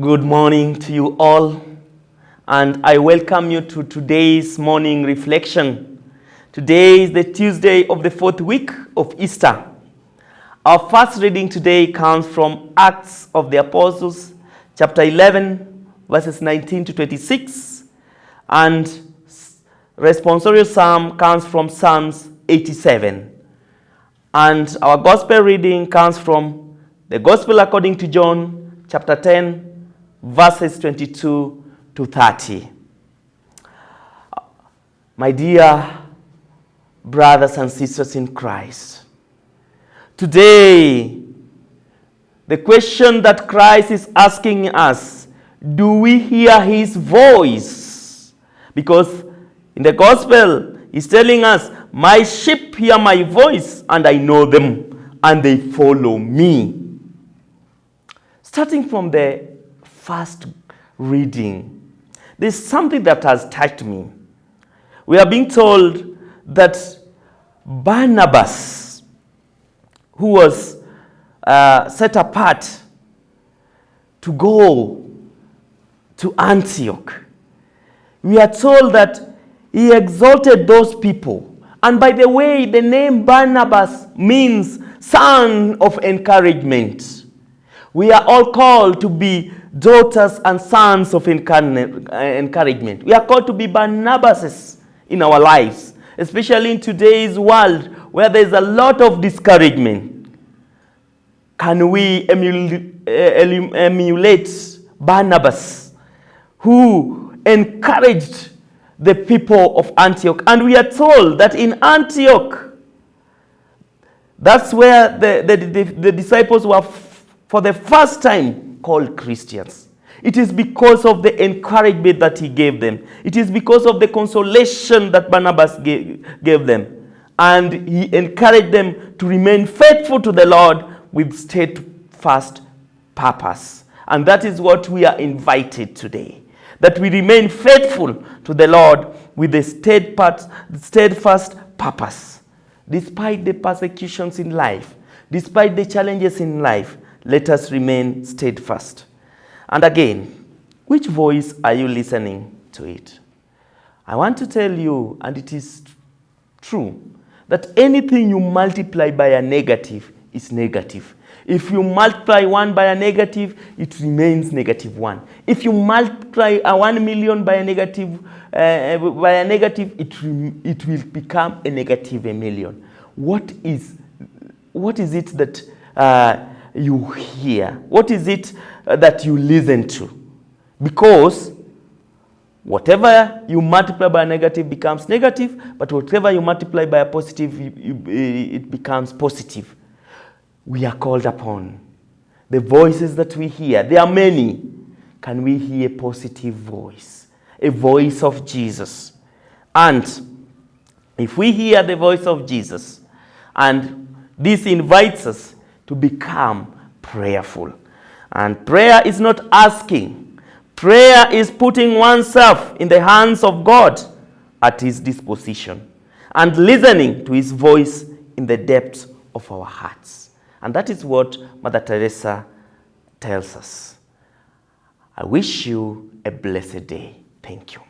Good morning to you all, and I welcome you to today's morning reflection. Today is the Tuesday of the fourth week of Easter. Our first reading today comes from Acts of the Apostles, chapter 11, verses 19 to 26, and responsorial psalm comes from Psalms 87. And our gospel reading comes from the Gospel according to John, chapter 10, verses 22 to 30. My dear brothers and sisters in Christ, today, the question that Christ is asking us, do we hear his voice? Because in the gospel, he's telling us, my sheep hear my voice, and I know them, and they follow me. Starting from the first reading, there's something that has touched me. We are being told that Barnabas, who was set apart to go to Antioch, we are told that he exalted those people. And by the way, the name Barnabas means son of encouragement. We are all called to be daughters and sons of encouragement. We are called to be Barnabases in our lives, especially in today's world where there's a lot of discouragement. Can we emulate Barnabas, who encouraged the people of Antioch? And we are told that in Antioch, that's where the disciples were for the first time called Christians. It is because of the encouragement that he gave them. It is because of the consolation that Barnabas gave them. And he encouraged them to remain faithful to the Lord with steadfast purpose. And that is what we are invited today. That we remain faithful to the Lord with a steadfast purpose. Despite the persecutions in life, despite the challenges in life, let us remain steadfast. And again, which voice are you listening to it? I want to tell you, and it is true, that anything you multiply by a negative is negative. If you multiply 1 by a negative, it remains -1. If you multiply 1 million by a negative, it will become a negative 1 million. What is it that you hear? What is it that you listen to? Because whatever you multiply by a negative becomes negative, but whatever you multiply by a positive, it becomes positive. We are called upon. The voices that we hear, there are many. Can we hear a positive voice? A voice of Jesus. And if we hear the voice of Jesus, and this invites us to become prayerful. And prayer is not asking. Prayer is putting oneself in the hands of God at his disposition and listening to his voice in the depths of our hearts. And that is what Mother Teresa tells us. I wish you a blessed day. Thank you.